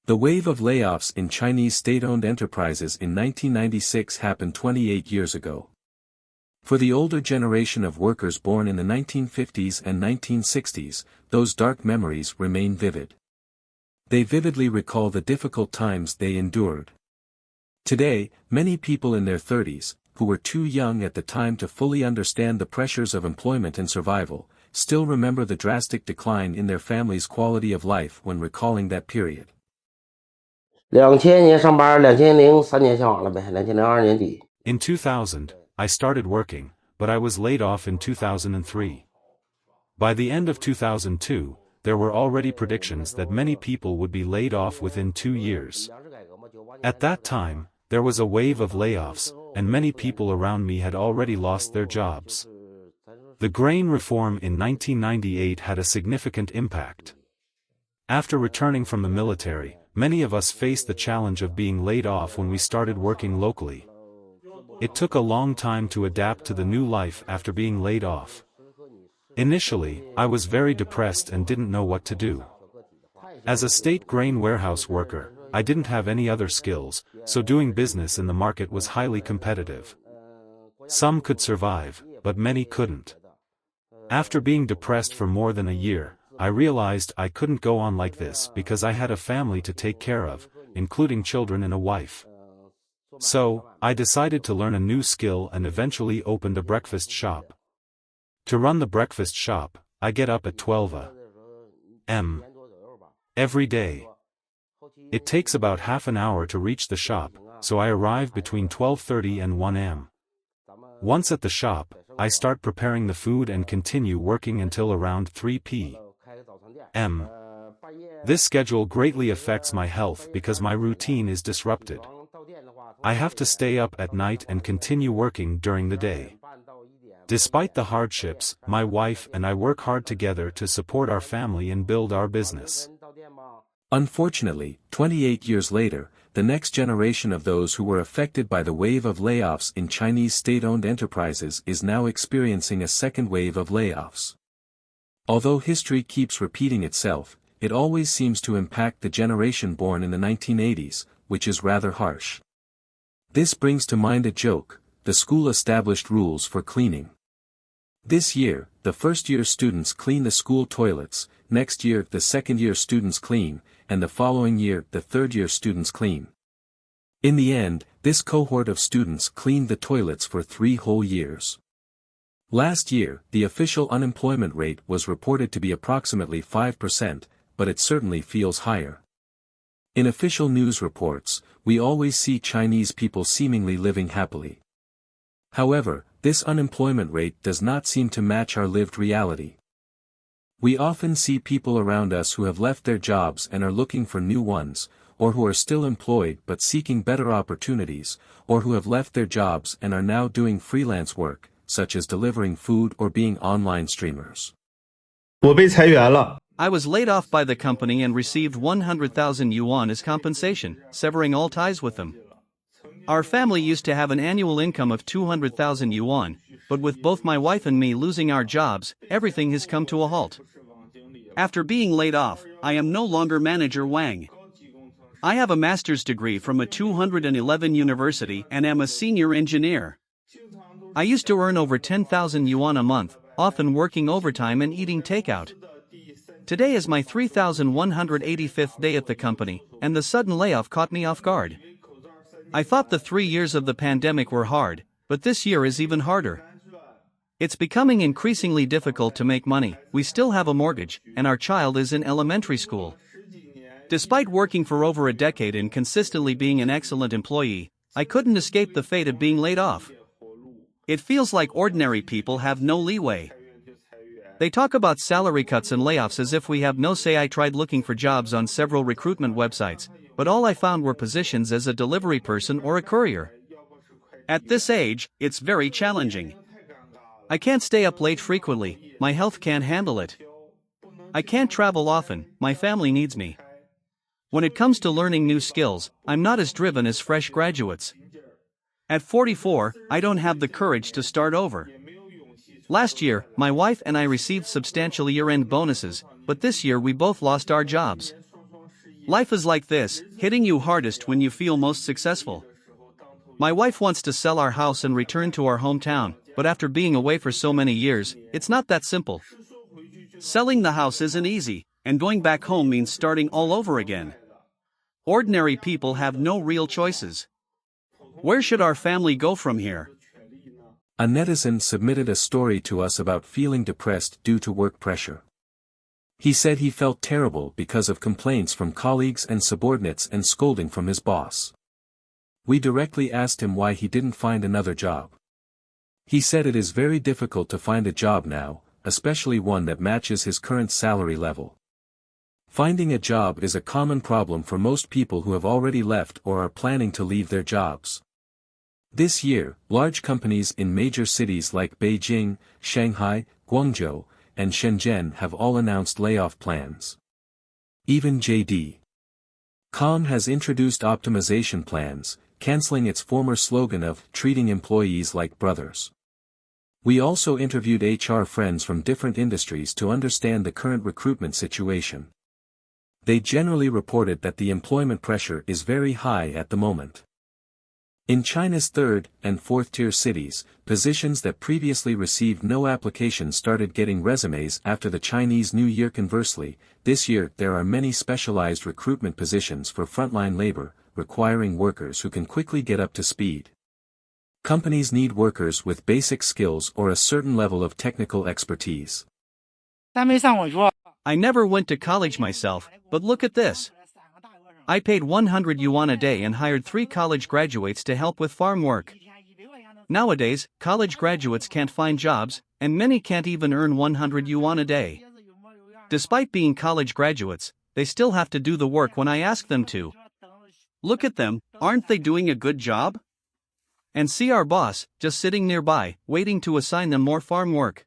The wave of layoffs in Chinese state-owned enterprises in 1996 happened 28 years ago. For the older generation of workers born in the 1950s and 1960s, those dark memories remain vivid. They vividly recall the difficult times they endured. Today, many people in their 30s, who were too young at the time to fully understand the pressures of employment and survival, still remember the drastic decline in their family's quality of life when recalling that period. 2000年上班，2003年下网了呗，2002年底。In 2000, I started working, but I was laid off in 2003. By the end of 2002, there were already predictions that many people would be laid off within 2 years. At that time, there was a wave of layoffs, and many people around me had already lost their jobs. The grain reform in 1998 had a significant impact. After returning from the military, many of us faced the challenge of being laid off when we started working locally. It took a long time to adapt to the new life after being laid off. Initially, I was very depressed and didn't know what to do. As a state grain warehouse worker, I didn't have any other skills, so doing business in the market was highly competitive. Some could survive, but many couldn't. After being depressed for more than a year, I realized I couldn't go on like this because I had a family to take care of, including children and a wife. So, I decided to learn a new skill and eventually opened a breakfast shop. To run the breakfast shop, I get up at 12 a.m. every day. It takes about half an hour to reach the shop, so I arrive between 12:30 and 1 a.m. Once at the shop, I start preparing the food and continue working until around 3 p.m. This schedule greatly affects my health because my routine is disrupted. I have to stay up at night and continue working during the day. Despite the hardships, my wife and I work hard together to support our family and build our business. Unfortunately, 28 years later, the next generation of those who were affected by the wave of layoffs in Chinese state-owned enterprises is now experiencing a second wave of layoffs. Although history keeps repeating itself, it always seems to impact the generation born in the 1980s, which is rather harsh. This brings to mind a joke: the school established rules for cleaning. This year, the first-year students clean the school toilets, next year the second-year students clean, and the following year the third-year students clean. In the end, this cohort of students cleaned the toilets for 3 whole years. Last year, the official unemployment rate was reported to be approximately 5%, but it certainly feels higher. In official news reports, we always see Chinese people seemingly living happily. However, this unemployment rate does not seem to match our lived reality. We often see people around us who have left their jobs and are looking for new ones, or who are still employed but seeking better opportunities, or who have left their jobs and are now doing freelance work, such as delivering food or being online streamers. 我被裁员了。 I was laid off by the company and received 100,000 yuan as compensation, severing all ties with them. Our family used to have an annual income of 200,000 yuan, but with both my wife and me losing our jobs, everything has come to a halt. After being laid off, I am no longer manager Wang. I have a master's degree from a 211 university and am a senior engineer. I used to earn over 10,000 yuan a month, often working overtime and eating takeout. Today is my 3,185th day at the company, and the sudden layoff caught me off guard. I thought the 3 years of the pandemic were hard, but this year is even harder. It's becoming increasingly difficult to make money. We still have a mortgage, and our child is in elementary school. Despite working for over a decade and consistently being an excellent employee, I couldn't escape the fate of being laid off. It feels like ordinary people have no leeway. They talk about salary cuts and layoffs as if we have no say. I tried looking for jobs on several recruitment websites, but all I found were positions as a delivery person or a courier. At this age, it's very challenging. I can't stay up late frequently, my health can't handle it. I can't travel often, my family needs me. When it comes to learning new skills, I'm not as driven as fresh graduates. At 44, I don't have the courage to start over. Last year, my wife and I received substantial year-end bonuses, but this year we both lost our jobs. Life is like this, hitting you hardest when you feel most successful. My wife wants to sell our house and return to our hometown, but after being away for so many years, it's not that simple. Selling the house isn't easy, and going back home means starting all over again. Ordinary people have no real choices. Where should our family go from here? A netizen submitted a story to us about feeling depressed due to work pressure. He said he felt terrible because of complaints from colleagues and subordinates and scolding from his boss. We directly asked him why he didn't find another job. He said it is very difficult to find a job now, especially one that matches his current salary level. Finding a job is a common problem for most people who have already left or are planning to leave their jobs. This year, large companies in major cities like Beijing, Shanghai, Guangzhou, and Shenzhen have all announced layoff plans. Even JD.com has introduced optimization plans, canceling its former slogan of treating employees like brothers. We also interviewed HR friends from different industries to understand the current recruitment situation. They generally reported that the employment pressure is very high at the moment. In China's third and fourth-tier cities, positions that previously received no applications started getting resumes after the Chinese New Year. Conversely, this year there are many specialized recruitment positions for frontline labor, requiring workers who can quickly get up to speed. Companies need workers with basic skills or a certain level of technical expertise. I never went to college myself, but look at this. I paid 100 yuan a day and hired 3 college graduates to help with farm work. Nowadays, college graduates can't find jobs, and many can't even earn 100 yuan a day. Despite being college graduates, they still have to do the work when I ask them to. Look at them, aren't they doing a good job? And see our boss, just sitting nearby, waiting to assign them more farm work.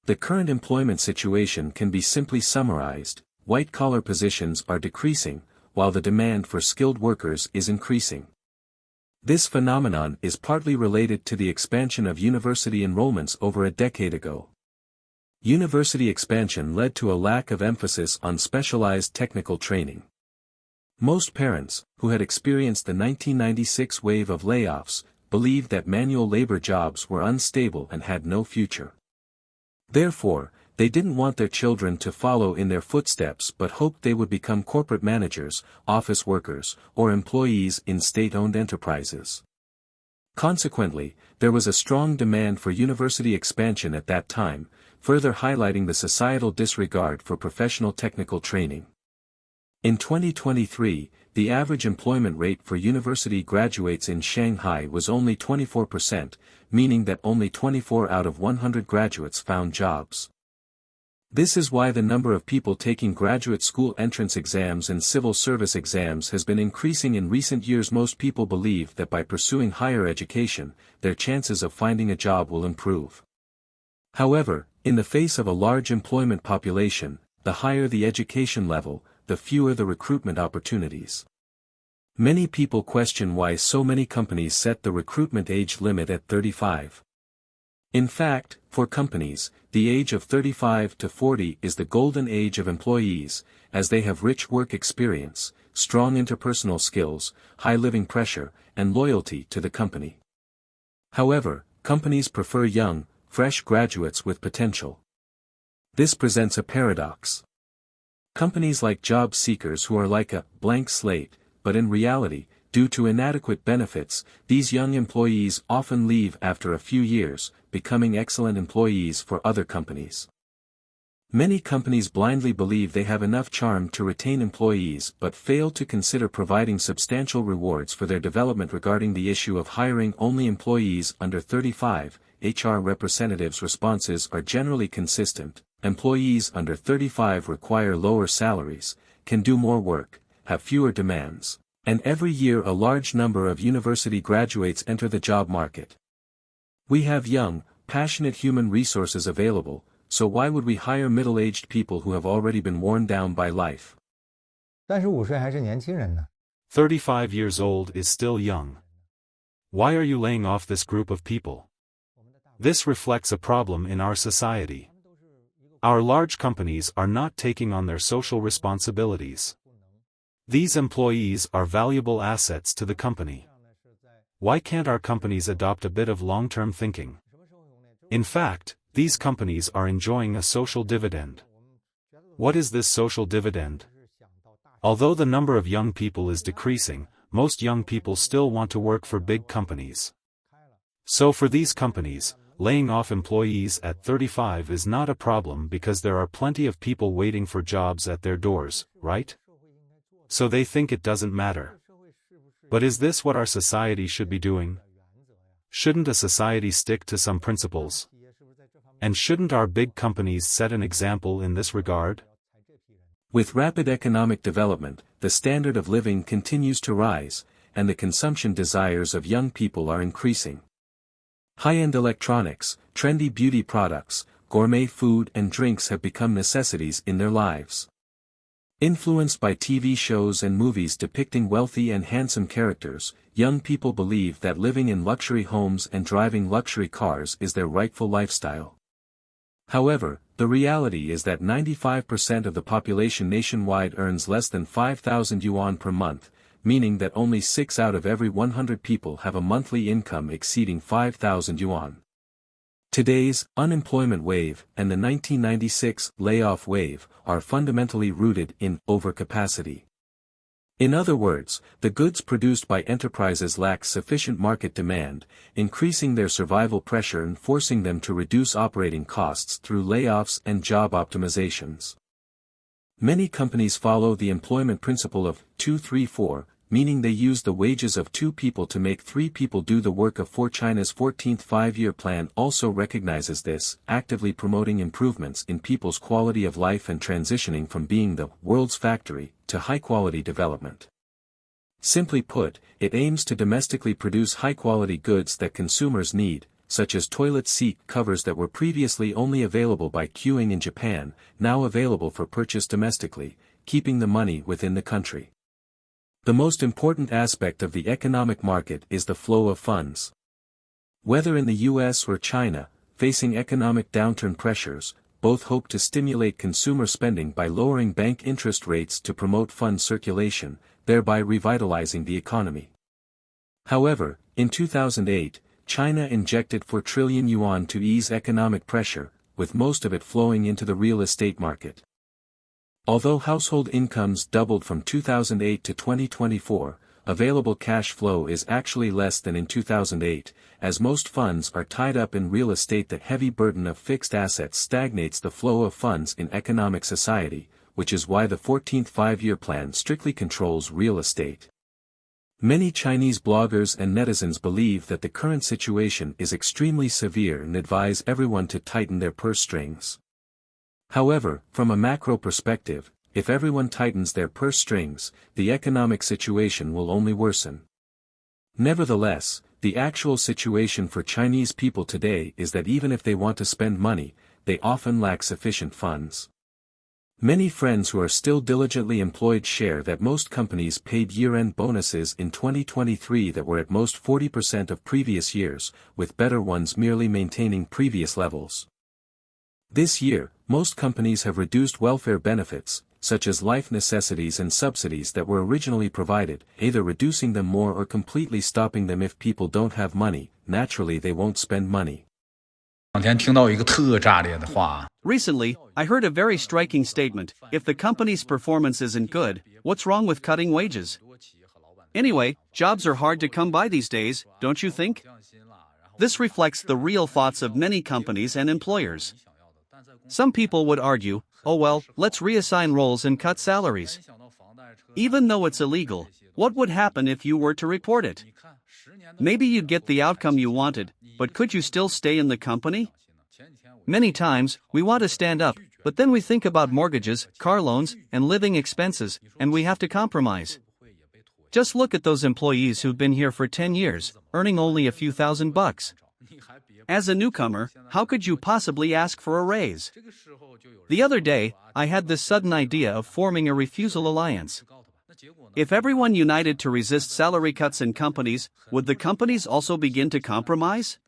The current employment situation can be simply summarized: white-collar positions are decreasing, while the demand for skilled workers is increasing. This phenomenon is partly related to the expansion of university enrollments over a decade ago. University expansion led to a lack of emphasis on specialized technical training. Most parents, who had experienced the 1996 wave of layoffs, believed that manual labor jobs were unstable and had no future. Therefore, they didn't want their children to follow in their footsteps but hoped they would become corporate managers, office workers, or employees in state-owned enterprises. Consequently, there was a strong demand for university expansion at that time, further highlighting the societal disregard for professional technical training. In 2023, the average employment rate for university graduates in Shanghai was only 24%, meaning that only 24 out of 100 graduates found jobs. This is why the number of people taking graduate school entrance exams and civil service exams has been increasing in recent years. Most people believe that by pursuing higher education, their chances of finding a job will improve. However, in the face of a large employment population, the higher the education level, the fewer the recruitment opportunities. Many people question why so many companies set the recruitment age limit at 35. In fact, for companies, the age of 35 to 40 is the golden age of employees, as they have rich work experience, strong interpersonal skills, high living pressure, and loyalty to the company. However, companies prefer young, fresh graduates with potential. This presents a paradox. Companies like job seekers who are like a blank slate, but in reality, due to inadequate benefits, these young employees often leave after a few years, becoming excellent employees for other companies. Many companies blindly believe they have enough charm to retain employees but fail to consider providing substantial rewards for their development. Regarding the issue of hiring only employees under 35, HR representatives' responses are generally consistent. Employees under 35 require lower salaries, can do more work, have fewer demands, and every year a large number of university graduates enter the job market. We have young, passionate human resources available, so why would we hire middle-aged people who have already been worn down by life? 35岁还是年轻人呢。 35 years old is still young. Why are you laying off this group of people? This reflects a problem in our society. Our large companies are not taking on their social responsibilities. These employees are valuable assets to the company. Why can't our companies adopt a bit of long-term thinking? In fact, these companies are enjoying a social dividend. What is this social dividend? Although the number of young people is decreasing, most young people still want to work for big companies. So for these companies, laying off employees at 35 is not a problem because there are plenty of people waiting for jobs at their doors, right? So they think it doesn't matter. But is this what our society should be doing? Shouldn't a society stick to some principles? And shouldn't our big companies set an example in this regard? With rapid economic development, the standard of living continues to rise, and the consumption desires of young people are increasing. High-end electronics, trendy beauty products, gourmet food and drinks have become necessities in their lives. Influenced by TV shows and movies depicting wealthy and handsome characters, young people believe that living in luxury homes and driving luxury cars is their rightful lifestyle. However, the reality is that 95% of the population nationwide earns less than 5,000 yuan per month, meaning that only 6 out of every 100 people have a monthly income exceeding 5,000 yuan. Today's unemployment wave and the 1996 layoff wave are fundamentally rooted in overcapacity. In other words, the goods produced by enterprises lack sufficient market demand, increasing their survival pressure and forcing them to reduce operating costs through layoffs and job optimizations. Many companies follow the employment principle of 2-3-4, meaning they use the wages of 2 people to make 3 people do the work of 4. China's 14th Five-Year Plan also recognizes this, actively promoting improvements in people's quality of life and transitioning from being the world's factory to high-quality development. Simply put, it aims to domestically produce high-quality goods that consumers need, such as toilet seat covers that were previously only available by queuing in Japan, now available for purchase domestically, keeping the money within the country. The most important aspect of the economic market is the flow of funds. Whether in the US or China, facing economic downturn pressures, both hope to stimulate consumer spending by lowering bank interest rates to promote fund circulation, thereby revitalizing the economy. However, in 2008, China injected 4 trillion yuan to ease economic pressure, with most of it flowing into the real estate market. Although household incomes doubled from 2008 to 2024, available cash flow is actually less than in 2008, as most funds are tied up in real estate. The heavy burden of fixed assets stagnates the flow of funds in economic society, which is why the 14th Five-Year Plan strictly controls real estate. Many Chinese bloggers and netizens believe that the current situation is extremely severe and advise everyone to tighten their purse strings. However, from a macro perspective, if everyone tightens their purse strings, the economic situation will only worsen. Nevertheless, the actual situation for Chinese people today is that even if they want to spend money, they often lack sufficient funds. Many friends who are still diligently employed share that most companies paid year-end bonuses in 2023 that were at most 40% of previous years, with better ones merely maintaining previous levels. This year, most companies have reduced welfare benefits, such as life necessities and subsidies that were originally provided, either reducing them more or completely stopping them. If people don't have money, naturally they won't spend money. Recently, I heard a very striking statement: if the company's performance isn't good, what's wrong with cutting wages? Anyway, jobs are hard to come by these days, don't you think? This reflects the real thoughts of many companies and employers. Some people would argue, oh well, let's reassign roles and cut salaries. Even though it's illegal, what would happen if you were to report it? Maybe you'd get the outcome you wanted, but could you still stay in the company? Many times, we want to stand up, but then we think about mortgages, car loans, and living expenses, and we have to compromise. Just look at those employees who've been here for 10 years, earning only a few $1,000s. As a newcomer, how could you possibly ask for a raise? The other day, I had this sudden idea of forming a refusal alliance. If everyone united to resist salary cuts in companies, would the companies also begin to compromise?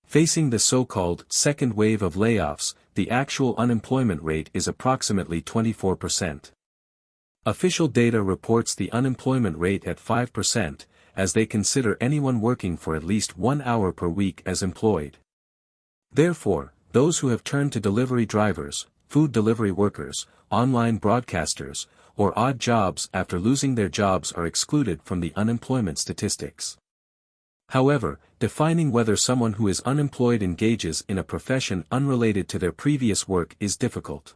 Facing the so-called second wave of layoffs, the actual unemployment rate is approximately 24%. Official data reports the unemployment rate at 5%, as they consider anyone working for at least 1 hour per week as employed. Therefore, those who have turned to delivery drivers, food delivery workers, online broadcasters, or odd jobs after losing their jobs are excluded from the unemployment statistics. However, defining whether someone who is unemployed engages in a profession unrelated to their previous work is difficult.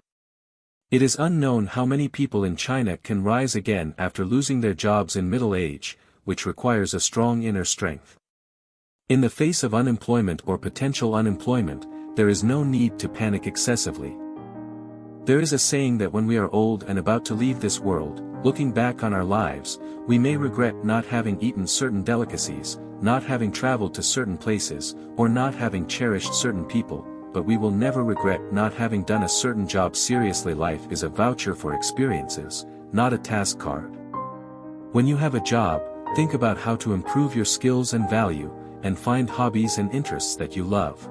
It is unknown how many people in China can rise again after losing their jobs in middle age, which requires a strong inner strength. In the face of unemployment or potential unemployment, there is no need to panic excessively. There is a saying that when we are old and about to leave this world, looking back on our lives, we may regret not having eaten certain delicacies, not having traveled to certain places, or not having cherished certain people, but we will never regret not having done a certain job seriously. Life is a voucher for experiences, not a task card. When you have a job, think about how to improve your skills and value, and find hobbies and interests that you love.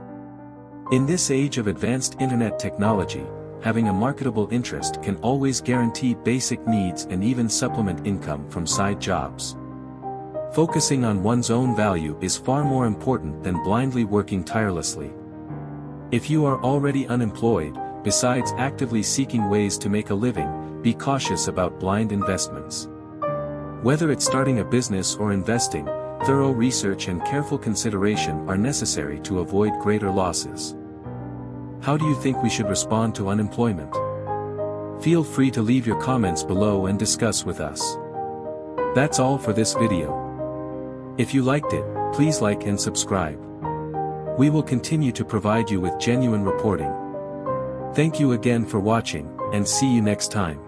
In this age of advanced internet technology, having a marketable interest can always guarantee basic needs and even supplement income from side jobs. Focusing on one's own value is far more important than blindly working tirelessly. If you are already unemployed, besides actively seeking ways to make a living, be cautious about blind investments. Whether it's starting a business or investing, thorough research and careful consideration are necessary to avoid greater losses. How do you think we should respond to unemployment? Feel free to leave your comments below and discuss with us. That's all for this video. If you liked it, please like and subscribe. We will continue to provide you with genuine reporting. Thank you again for watching, and see you next time.